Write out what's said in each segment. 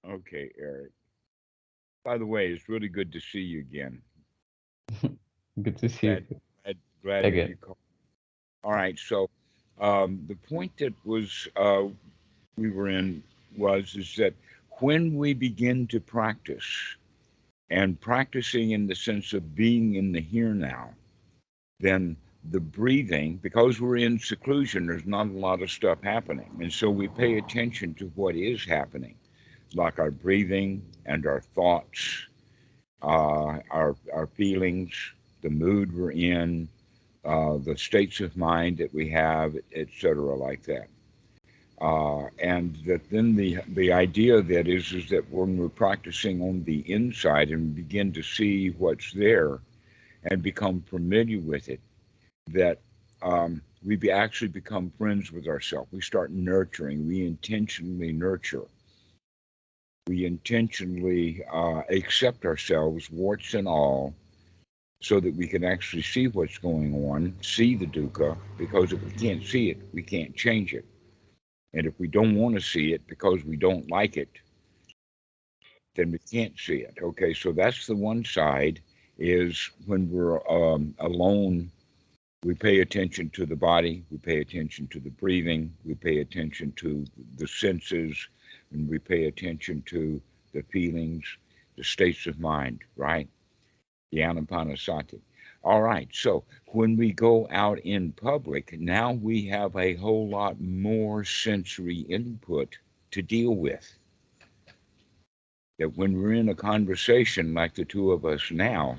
Okay, Eric. By the way, it's really good to see you again. Good to see Glad, you glad that again. you called. All right. So, the point that was we were in was is that when we begin to practice and practicing in the sense of being in the here now, then the breathing, because we're in seclusion, there's not a lot of stuff happening, and so we pay attention to what is happening, like our breathing and our thoughts, our feelings, the mood we're in, the states of mind that we have, etc., like that. And that then the idea that is that when we're practicing on the inside and begin to see what's there and become familiar with it, that actually become friends with ourselves. We start nurturing. We intentionally nurture. We intentionally accept ourselves, warts and all, so that we can actually see what's going on, see the dukkha, because if we can't see it, we can't change it. And if we don't want to see it because we don't like it, then we can't see it. Okay, so that's the one side is when we're alone, we pay attention to the body, we pay attention to the breathing, we pay attention to the senses, and we pay attention to the feelings, the states of mind, right? The anapanasati. All right, so when we go out in public, now we have a whole lot more sensory input to deal with. That when we're in a conversation like the two of us now,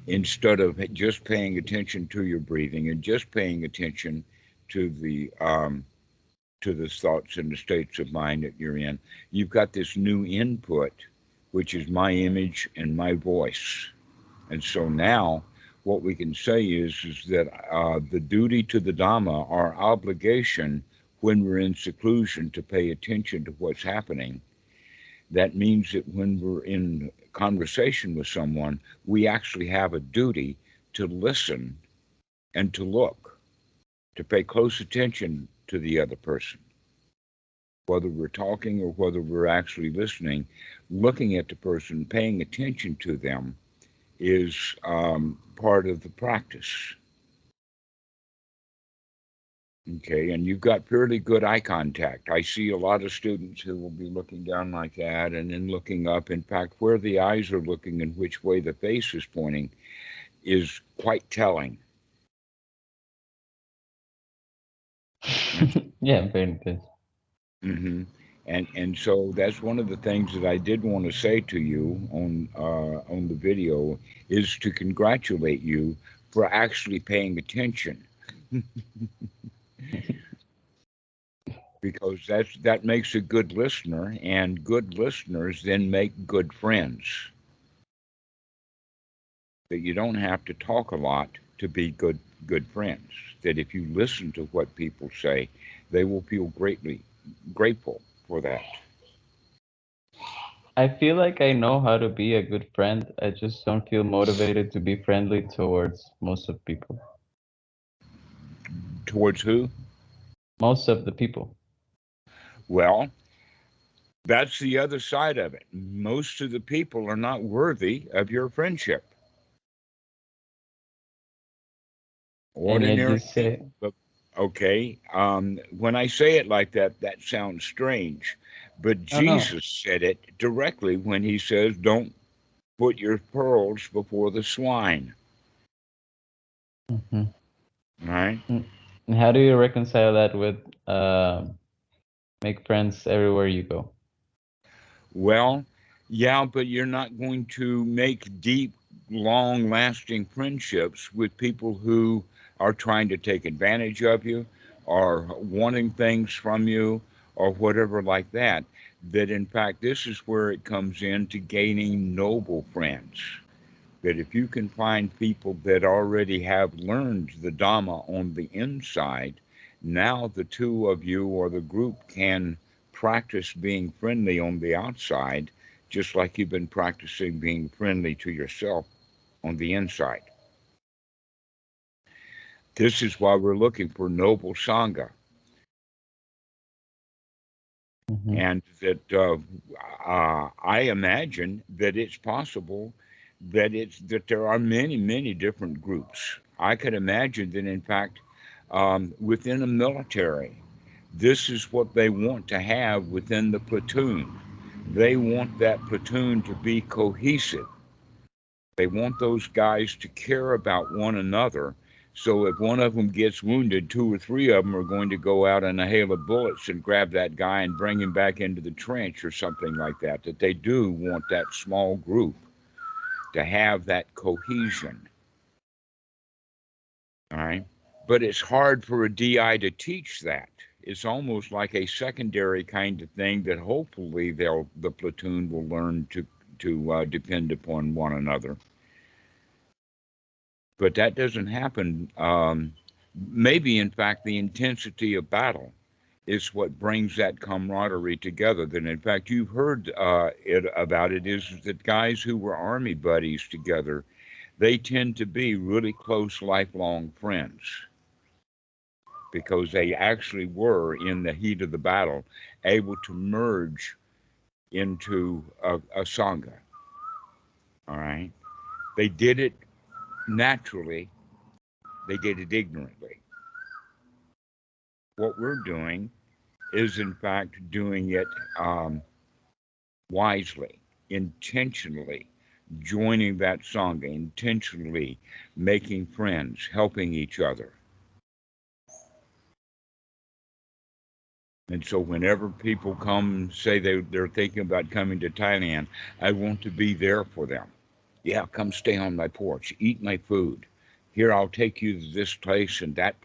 instead of just paying attention to your breathing and just paying attention to the thoughts and the states of mind that you're in, you've got this new input, which is my image and my voice. And so now what we can say is that the duty to the Dhamma, our obligation when we're in seclusion to pay attention to what's happening, that means that when we're in conversation with someone, we actually have a duty to listen and to look, to pay close attention to the other person. Whether we're talking or whether we're actually listening, looking at the person, paying attention to them is part of the practice. Okay, and you've got fairly good eye contact. I see a lot of students who will be looking down like that and then looking up. In fact, where the eyes are looking and which way the face is pointing is quite telling. And Yeah, very good. hmm and so that's one of the things that I did want to say to you on the video is to congratulate you for actually paying attention because that makes a good listener, and good listeners then make good friends. That you don't have to talk a lot to be good friends. That if you listen to what people say, they will feel greatly grateful for that. I feel like I know how to be a good friend. I just don't feel motivated to be friendly towards most of people. Towards who? Most of the people. Well, that's the other side of it. Most of the people are not worthy of your friendship. And yet you Ordinary say, people. But okay, when I say it like that, that sounds strange. But oh no. Jesus said it directly when he says, "Don't put your pearls before the swine." Hmm. Right? And how do you reconcile that with uh, make friends everywhere you go? Well, yeah, but you're not going to make deep, long lasting friendships with people who are trying to take advantage of you or wanting things from you or whatever like that. That in fact, this is where it comes into gaining noble friends. That if you can find people that already have learned the Dhamma on the inside, now the two of you or the group can practice being friendly on the outside, just like you've been practicing being friendly to yourself on the inside. This is why we're looking for noble Sangha. Mm-hmm. and that I imagine that it's possible that there are many, many different groups. I could imagine that, in fact, within a military, this is what they want to have within the platoon. They want that platoon to be cohesive. They want those guys to care about one another. So if one of them gets wounded, two or three of them are going to go out in a hail of bullets and grab that guy and bring him back into the trench or something like that. That they do want that small group to have that cohesion. All right. But it's hard for a DI to teach that. It's almost like a secondary kind of thing that hopefully the platoon will learn to depend upon one another. But that doesn't happen. Maybe, in fact, the intensity of battle is what brings that camaraderie together. That, in fact, you've heard about it is that guys who were army buddies together, they tend to be really close, lifelong friends because they actually were in the heat of the battle able to merge into a Sangha. All right. They did it naturally, they did it ignorantly. What we're doing is, in fact, doing it wisely, intentionally, joining that Sangha, intentionally making friends, helping each other. And so whenever people come, say they're thinking about coming to Thailand, I want to be there for them. Yeah, come stay on my porch, eat my food. Here, I'll take you to this place and that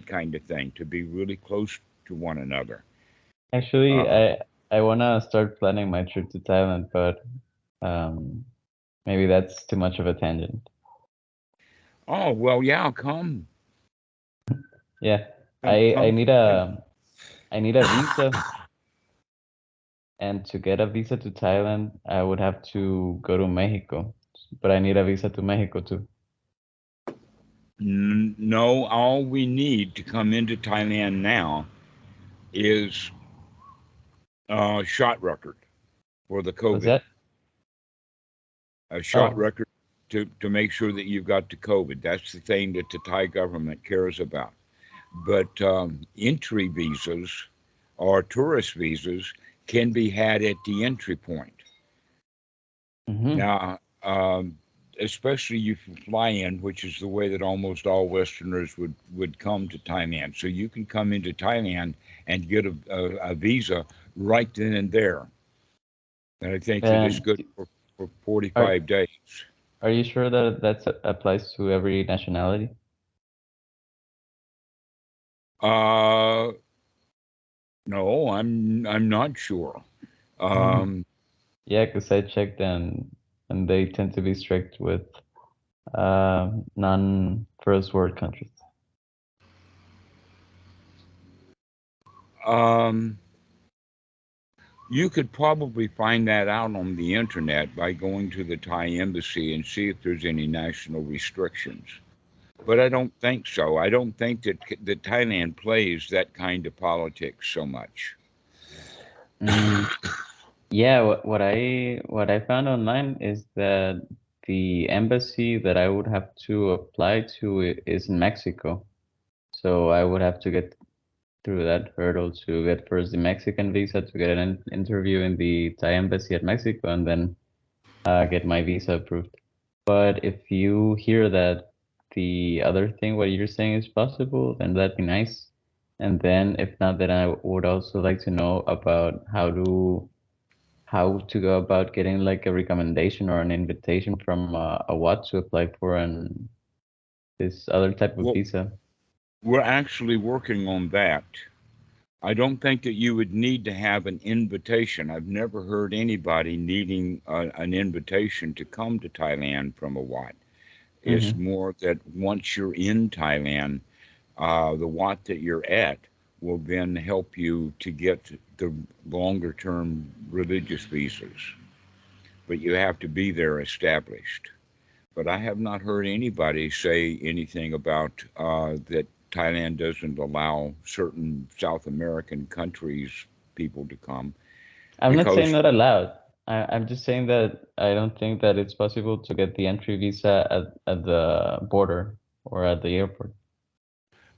kind of thing, to be really close to one another. Actually, Uh, I wanna start planning my trip to Thailand, but um, maybe that's too much of a tangent. oh, well, yeah, come. Yeah, Come, I come. need a visa, and to get a visa to Thailand, I would have to go to Mexico, but I need a visa to Mexico too. No, all we need to come into Thailand now is a shot record for the What's COVID. that? A shot Oh, record to make sure that you've got the COVID. That's the thing that the Thai government cares about. But entry visas or tourist visas can be had at the entry point. mm-hmm. Now, especially if you fly in, which is the way that almost all Westerners would come to Thailand. So you can come into Thailand and get a visa right then and there. And I think that it's And good for are 45 days. are you sure that applies to every nationality? Uh, no, I'm not sure. Um, Yeah, because I checked and they tend to be strict with non-first world countries. um, you could probably find that out on the internet by going to the Thai embassy and see if there's any national restrictions. But I don't think so. I don't think that Thailand plays that kind of politics so much. Mm, yeah, what I found online is that the embassy that I would have to apply to is in Mexico. So I would have to get through that hurdle to get first the Mexican visa to get an interview in the Thai embassy at Mexico and then get my visa approved. But if you hear that the other thing, what you're saying is possible, then that'd be nice. And then if not, then I would also like to know about how to go about getting like a recommendation or an invitation from a what to apply for an this other type of Well, visa. we're actually working on that. I don't think that you would need to have an invitation. I've never heard anybody needing an invitation to come to Thailand from a Wat. It's Mm-hmm. more that once you're in Thailand, the Wat that you're at will then help you to get the longer term religious visas. But you have to be there established. But I have not heard anybody say anything about that Thailand doesn't allow certain South American countries people to come I'm not saying because, not allowed. I'm just saying that I don't think that it's possible to get the entry visa at the border or at the airport.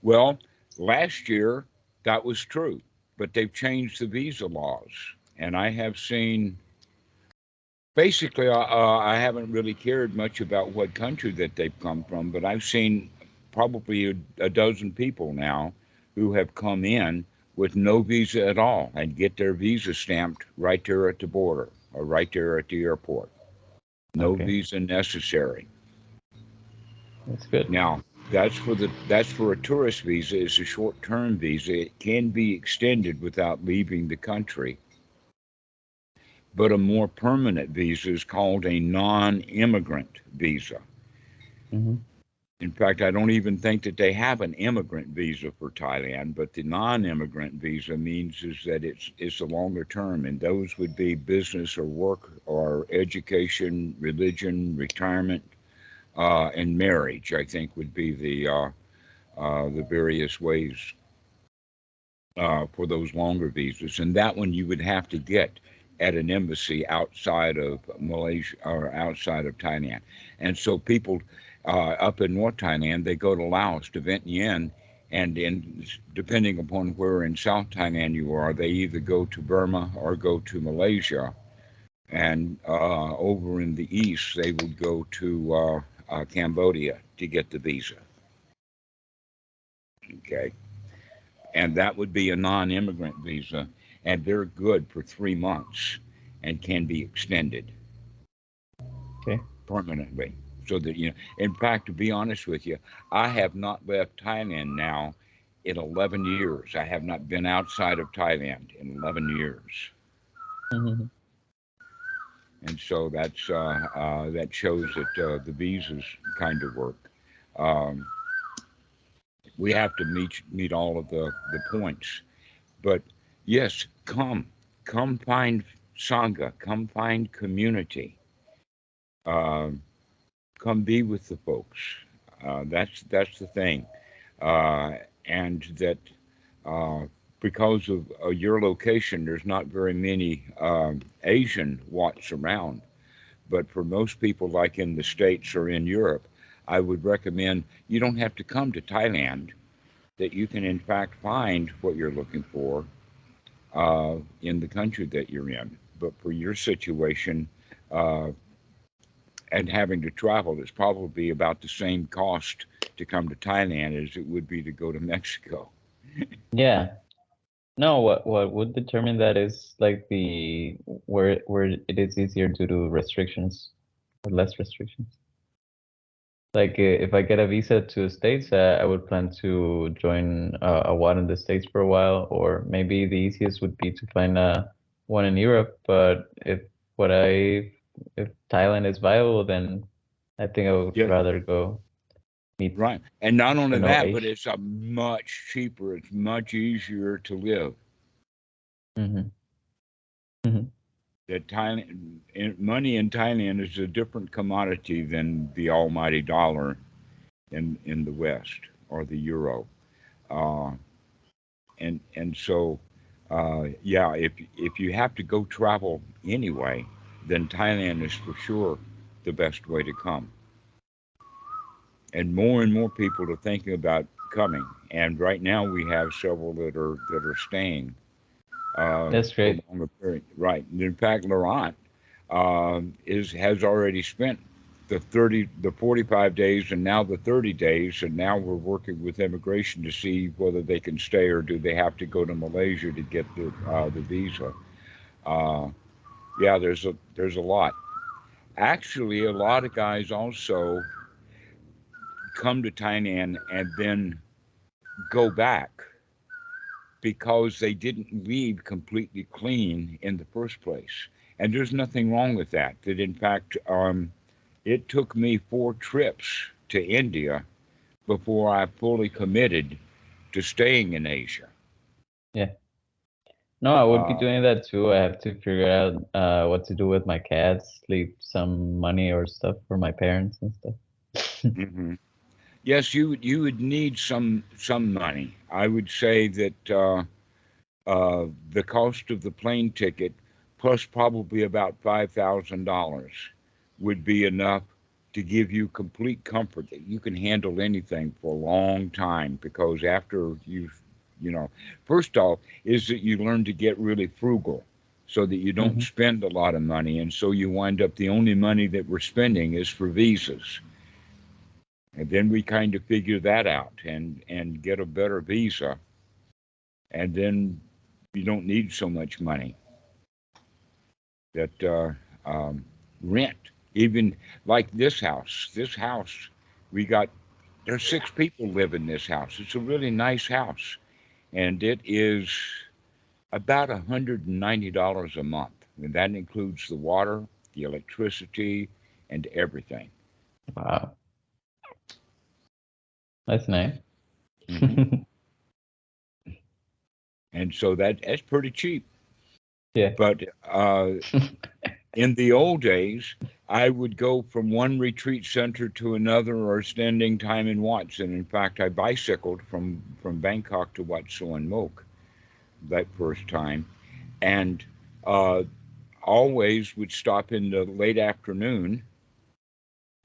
well, last year that was true, but they've changed the visa laws. And I have seen basically, I haven't really cared much about what country that they've come from, but I've seen probably a dozen people now who have come in with no visa at all and get their visa stamped right there at the border or right there at the airport. No Okay, visa necessary. that's good. Now, that's for a tourist visa. It's a short-term visa. It can be extended without leaving the country, but a more permanent visa is called a non-immigrant visa. Hmm. In fact, I don't even think that they have an immigrant visa for Thailand, but the non-immigrant visa means is that it's a longer term, and those would be business or work or education, religion, retirement, and marriage. I think would be the various ways for those longer visas, and that one you would have to get at an embassy outside of Malaysia or outside of Thailand. And so people up in North Thailand, they go to Laos, to Vientiane, and in depending upon where in South Thailand you are, they either go to Burma or go to Malaysia. And over in the east, they would go to Cambodia to get the visa. Okay, and that would be a non-immigrant visa, and they're good for 3 months and can be extended Okay. permanently. So that in fact, to be honest with you, I have not left Thailand now in 11 years. I have not been outside of Thailand in 11 years, Hmm. and so that shows that the visas kind of work. Um, we have to meet all of the points. But yes, come find Sangha, come find community, uh, come be with the folks. That's the thing, uh, and that uh, because of your location, there's not very many Asian Watts around. But for most people, like in the States or in Europe, I would recommend you don't have to come to Thailand. That you can in fact find what you're looking for in the country that you're in. But for your situation uh, and having to travel, it's probably about the same cost to come to Thailand as it would be to go to Mexico. Yeah. No, what would determine that is like the where it is easier due to restrictions or less restrictions. Like if I get a visa to the States, I would plan to join a one in the States for a while, or maybe the easiest would be to find one in Europe. But what I if Thailand is viable, then I think I would Yeah, rather go meet right. And not to only know that, but Asia. it's a much cheaper, it's much easier to live. Hmm. Hmm. That Thailand, money in Thailand is a different commodity than the almighty dollar in the West or the euro. Uh, and so yeah, if you have to go travel anyway, then Thailand is for sure the best way to come. And more people are thinking about coming. And right now we have several that are staying That's for great. longer period. Right. And in fact, Laurent is has already spent the 45 days and now the 30 days, and now we're working with immigration to see whether they can stay or do they have to go to Malaysia to get the visa. Uh, yeah, there's a lot. Actually, a lot of guys also come to Thailand and then go back because they didn't leave completely clean in the first place. And there's nothing wrong with that. That in fact, it took me 4 trips to India before I fully committed to staying in Asia. Yeah. No, I would be Uh, doing that too. I have to figure out what to do with my cats, leave some money or stuff for my parents and stuff. mhm. Yes, you would need some money. I would say that the cost of the plane ticket plus probably about $5,000 would be enough to give you complete comfort that you can handle anything for a long time. Because after you know, first off, is that you learn to get really frugal so that you don't Mm-hmm. spend a lot of money. And so you wind up the only money that we're spending is for visas. And then we kind of figure that out and get a better visa. And then you don't need so much money that rent. Even like this house, we got, there's 6 people live in this house. It's a really nice house. And it is about $190 a month. And that includes the water, the electricity, and everything. Wow, that's nice. Hmm. And so that's pretty cheap. Yeah. But in the old days, I would go from one retreat center to another or spending time in Watts. And in fact, I bicycled from Bangkok to Wat Suan Mok that first time. And uh, always would stop in the late afternoon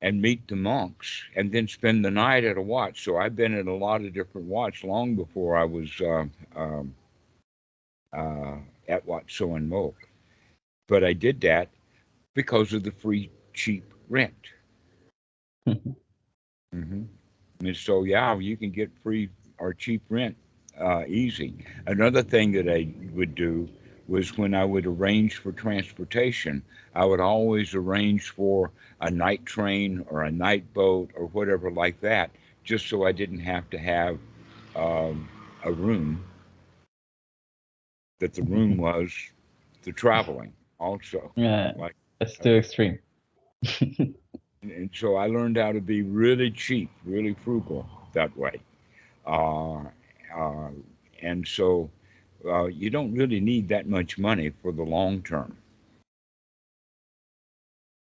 and meet the monks and then spend the night at a Wat. So I've been at a lot of different Wats long before I was um, uh, at Wat Suan Mok. But I did that because of the free, cheap rent. Hmm. And so, yeah, you can get free or cheap rent easy. Another thing that I would do was when I would arrange for transportation, I would always arrange for a night train or a night boat or whatever like that, just so I didn't have to have um, a room, that the room was the traveling also. Yeah, Like, that's uh, too extreme. and so I learned how to be really cheap, really frugal that way. Uh, uh, and so you don't really need that much money for the long term,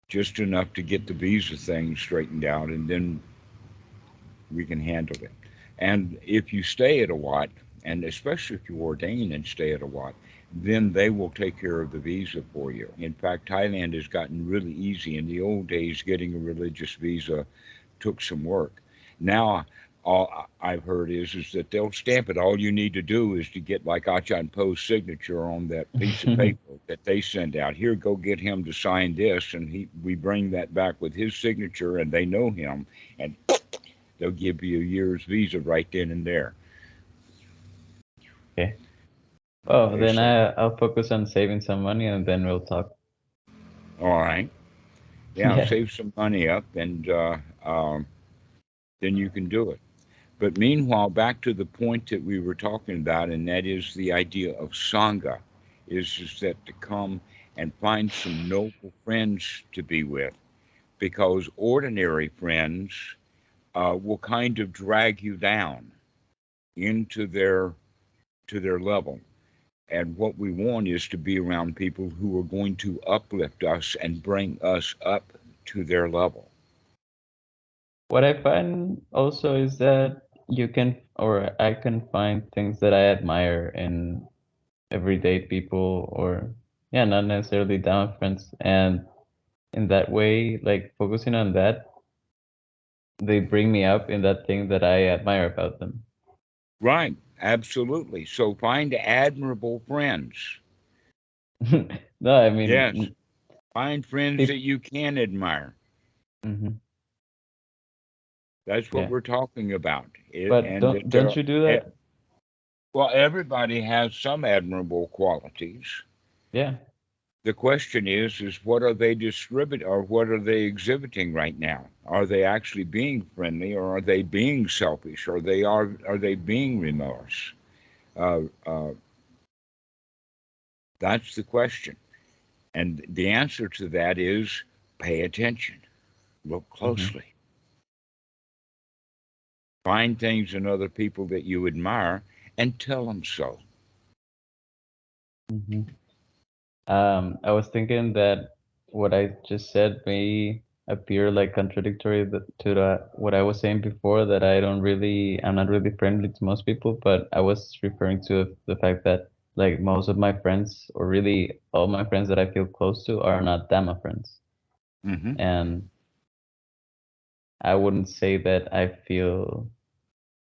just enough to get the visa thing straightened out, and then we can handle it. And if you stay at a Wat, and especially if you ordain and stay at a Wat, then they will take care of the visa for you. In fact, Thailand has gotten really easy. In the old days, getting a religious visa took some work. Now, all I've heard is that they'll stamp it. All you need to do is to get like Achan Po's signature on that piece of paper that they send out. Here, go get him to sign this, and we bring that back with his signature, and they know him, and they'll give you a year's visa right then and there. Okay. Well, Okay, then so I'll focus on saving some money and then we'll talk. all right, yeah, Yeah. save some money up, and then you can do it. But meanwhile, back to the point that we were talking about, and that is the idea of Sangha, is that to come and find some noble friends to be with, because ordinary friends will kind of drag you down into their level. And what we want is to be around people who are going to uplift us and bring us up to their level. What I find also is that you can, or I can find things that I admire in everyday people, or yeah, not necessarily down friends. And in that way, like focusing on that, they bring me up in that thing that I admire about them. Right, absolutely. So find admirable friends. No, I Yes, mean, find friends that people, you can admire. hmm That's what yeah. we're talking about. But And don't you do that? well, everybody has some admirable qualities. Yeah. The question is what are they distribute or what are they exhibiting right now? Are they actually being friendly, or are they being selfish, or are they being remorse? Uh, uh, that's the question. And the answer to that is pay attention, look hmm closely, find things in other people that you admire, and tell them so. hmm I was thinking that what I just said may appear like contradictory to what I was saying before, that I'm not really friendly to most people, but I was referring to the fact that Like most of my friends, or really all my friends that I feel close to, are not Dhamma friends. Mm-hmm. And I wouldn't say that I feel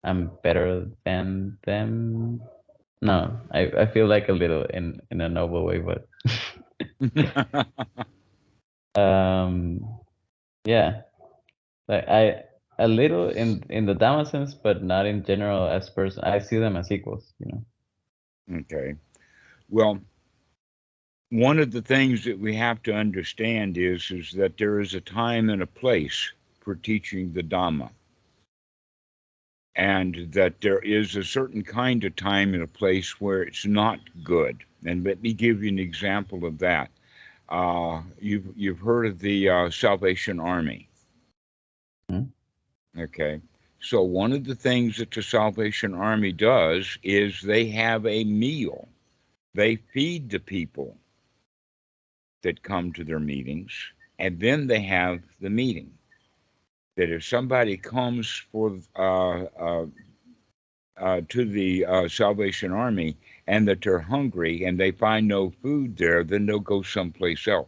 I'm better than them. No, I feel like a little in a noble way, but um yeah, like I a little in the Dhamma sense, but not in general as person. I see them as equals, you know. Okay. Well, one of the things that we have to understand is that there is a time and a place for teaching the Dhamma, and that there is a certain kind of time and a place where it's not good. And let me give you an example of that. You've heard of the Salvation Army, Hmm? okay? So one of the things that the Salvation Army does is they have a meal. They feed the people that come to their meetings, and then they have the meeting. That if somebody comes for to the Salvation Army and that they're hungry and they find no food there, then they'll go someplace else.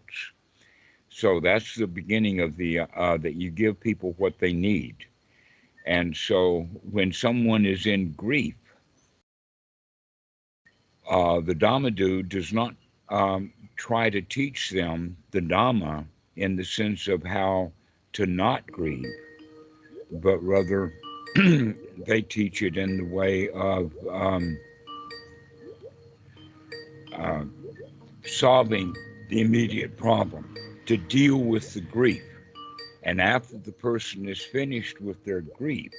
So that's the beginning of the that you give people what they need. And so when someone is in grief, the Dhamma does not try to teach them the Dhamma in the sense of how to not grieve, but rather they teach it in the way of uh, solving the immediate problem, to deal with the grief. And after the person is finished with their grief,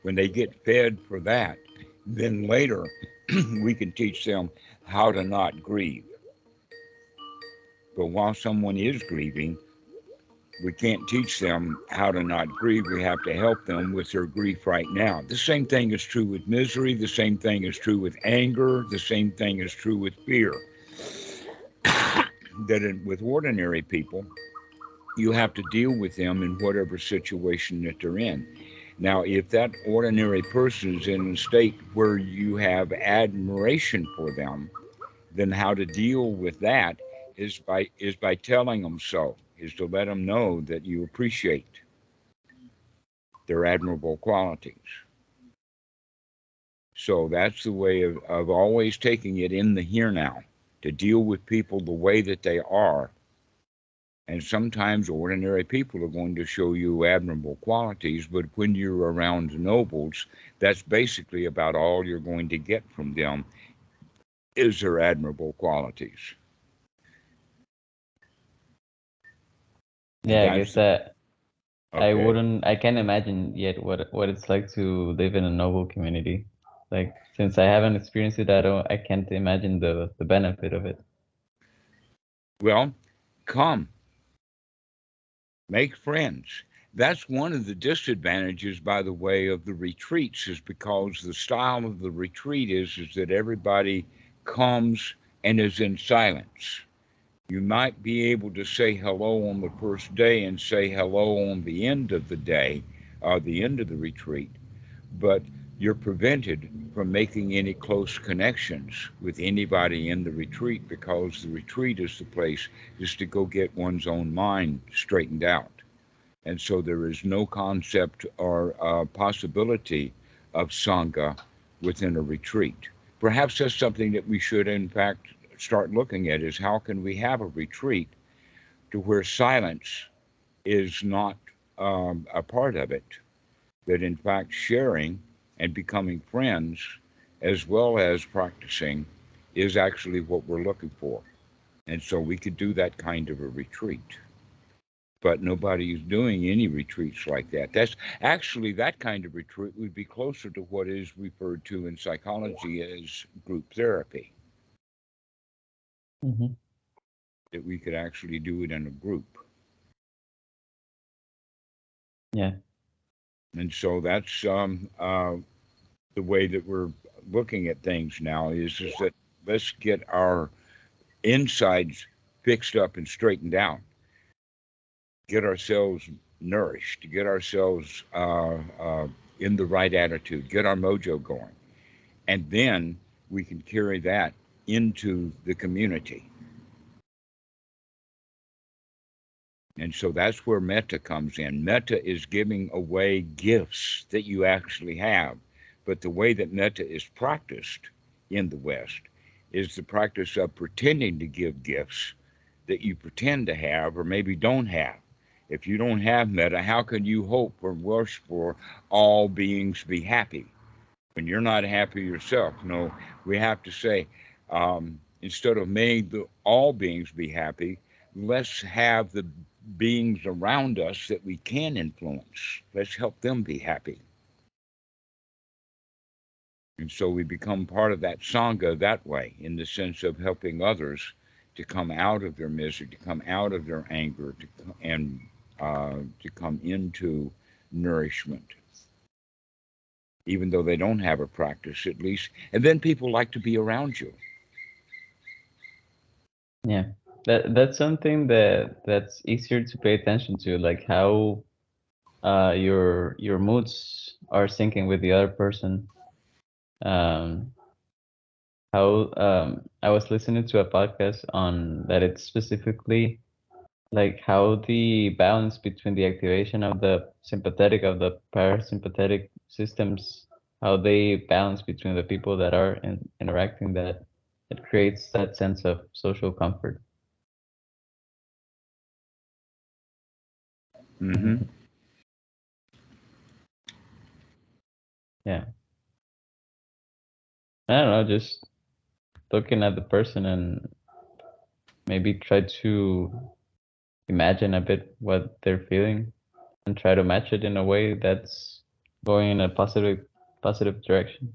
when they get fed for that, then later we can teach them how to not grieve. But while someone is grieving, we can't teach them how to not grieve. We have to help them with their grief right now. The same thing is true with misery. The same thing is true with anger. The same thing is true with fear. With ordinary people, you have to deal with them in whatever situation that they're in. Now, if that ordinary person is in a state where you have admiration for them, then how to deal with that is by telling them so, is to let them know that you appreciate their admirable qualities. So that's the way of always taking it in the here now, to deal with people the way that they are. And sometimes ordinary people are going to show you admirable qualities, but when you're around nobles, that's basically about all you're going to get from them is their admirable qualities. And Yeah, I guess that's that okay. I can't imagine yet what it's like to live in a noble community. Like since I haven't experienced it, I can't imagine the benefit of it. Well, come, make friends. That's one of the disadvantages, by the way, of the retreats, is because the style of the retreat is that everybody comes and is in silence. You might be able to say hello on the first day and say hello on the end of the day, the end of the retreat, but you're prevented from making any close connections with anybody in the retreat, because the retreat is the place just to go get one's own mind straightened out. And so there is no concept or possibility of Sangha within a retreat. Perhaps that's something that we should, in fact, start looking at, is how can we have a retreat to where silence is not a part of it, that in fact sharing and becoming friends as well as practicing is actually what we're looking for. And so we could do that kind of a retreat. But nobody is doing any retreats like that. That's actually, that kind of retreat would be closer to what is referred to in psychology as group therapy, Hmm. that we could actually do it in a group. Yeah. And so that's the way that we're looking at things now, is that let's get our insides fixed up and straightened out, get ourselves nourished, get ourselves in the right attitude, get our mojo going. And then we can carry that into the community. And so that's where metta comes in. Metta is giving away gifts that you actually have. But the way that metta is practiced in the West is the practice of pretending to give gifts that you pretend to have or maybe don't have. If you don't have metta, how can you hope or wish for all beings be happy when you're not happy yourself? No, we have to say, instead of making all beings be happy, let's have the beings around us that we can influence. Let's help them be happy. And so we become part of that Sangha that way, in the sense of helping others to come out of their misery, to come out of their anger, to come into nourishment, even though they don't have a practice, at least. And then people like to be around you. Yeah. That's something that's easier to pay attention to, like how your moods are syncing with the other person. Um, how I was listening to a podcast on that. It's specifically like how the balance between the activation of the sympathetic of the parasympathetic systems, how they balance between the people that are interacting, that it creates that sense of social comfort. Mm-hmm. Yeah, I don't know, just looking at the person and maybe try to imagine a bit what they're feeling and try to match it in a way that's going in a positive direction.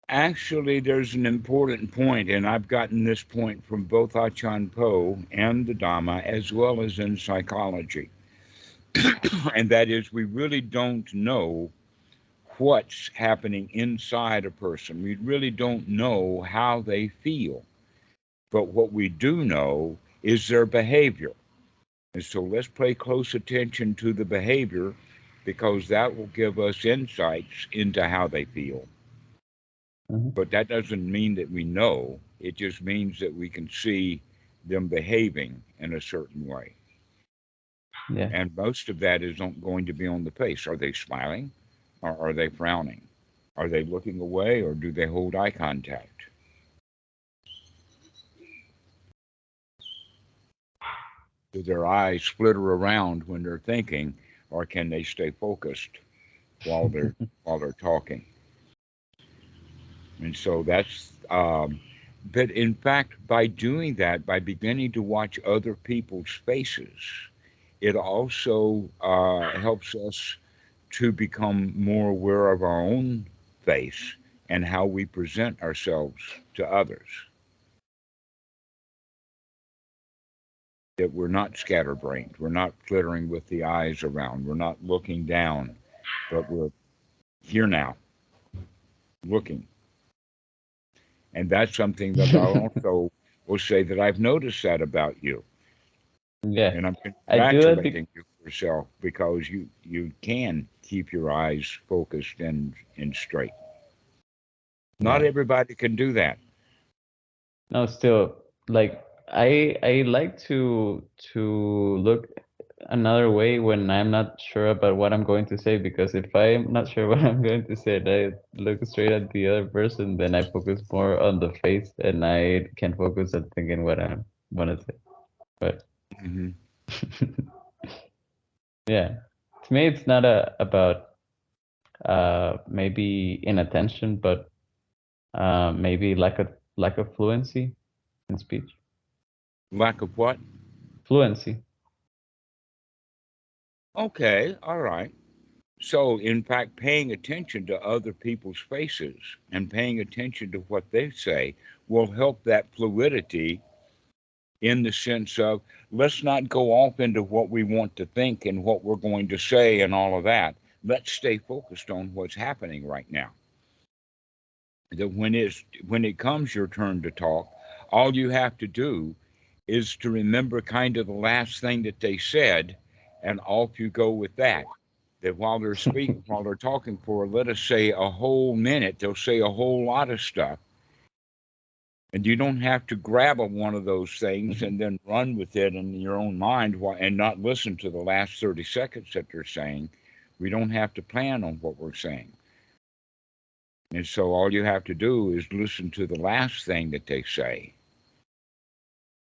Actually, there's an important point, and I've gotten this point from both Achan Po and the Dhamma, as well as in psychology. And that is, we really don't know what's happening inside a person. We really don't know how they feel. But what we do know is their behavior. And so let's pay close attention to the behavior, because that will give us insights into how they feel. Hmm. But that doesn't mean that we know. It just means that we can see them behaving in a certain way. Yeah. And most of that is going to be on the face. Are they smiling or are they frowning? Are they looking away or do they hold eye contact? Do their eyes flitter around when they're thinking, or can they stay focused while they're talking? And so but in fact, by doing that, by beginning to watch other people's faces, it also helps us to become more aware of our own face and how we present ourselves to others. That we're not scatterbrained, we're not flittering with the eyes around, we're not looking down, but we're here now, looking. And that's something that I also will say that I've noticed that about you. Yeah, And I'm I do that. congratulating you for yourself, because you can keep your eyes focused and straight. Not Yeah. everybody can do that. No, still, like I like to look another way when I'm not sure about what I'm going to say, because if I'm not sure what I'm going to say and I look straight at the other person, then I focus more on the face and I can focus on thinking what I want to say. But Hmm. yeah, to me, it's not about maybe inattention, but maybe lack of fluency in speech. Lack of what? Fluency. Okay, all right. So, in fact, paying attention to other people's faces and paying attention to what they say will help that fluidity, in the sense of, let's not go off into what we want to think and what we're going to say and all of that. Let's stay focused on what's happening right now. That when it comes your turn to talk, all you have to do is to remember kind of the last thing that they said, and off you go with that. That while they're talking for, let us say, a whole minute, they'll say a whole lot of stuff, And you don't have to grab one of those things and then run with it in your own mind and not listen to the last 30 seconds that they're saying. We don't have to plan on what we're saying. And so all you have to do is listen to the last thing that they say,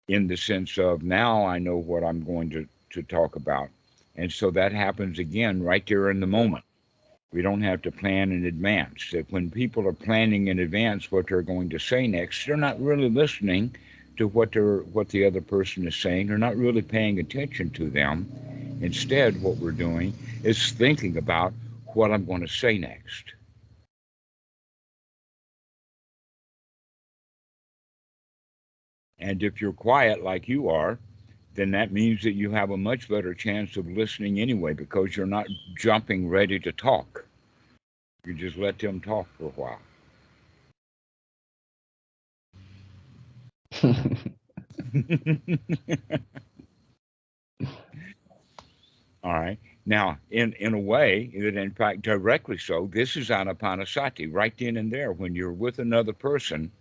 in the sense of, now I know what I'm going to talk about. And so that happens again right there in the moment. We don't have to plan in advance. That when people are planning in advance what they're going to say next, they're not really listening to what the other person is saying. They're not really paying attention to them. Instead, what we're doing is thinking about what I'm going to say next. And if you're quiet like you are, then that means that you have a much better chance of listening anyway, because you're not jumping ready to talk. You just let them talk for a while. All right. Now, in a way, that in fact, directly so, this is anapanasati, right then and there. When you're with another person,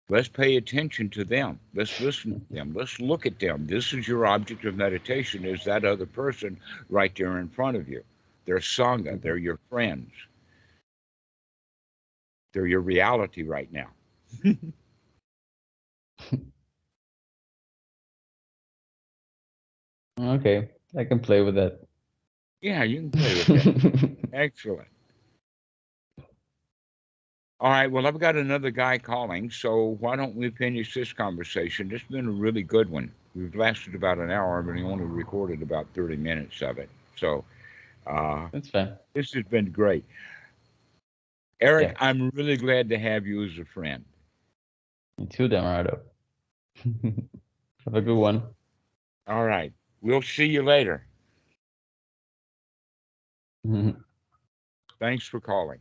let's pay attention to them. Let's listen to them. Let's look at them. This is your object of meditation, is that other person right there in front of you. They're Sangha. They're your friends. They're your reality right now. Okay, I can play with that. Yeah, you can play with that. Excellent. All right. Well, I've got another guy calling, so why don't we finish this conversation? This has been a really good one. We've lasted about an hour, but we only recorded about 30 minutes of it. So That's fine. this has been great. Eric, Yeah, I'm really glad to have you as a friend. me too, Dhammarato. Have a good one. All right. We'll see you later. Thanks for calling.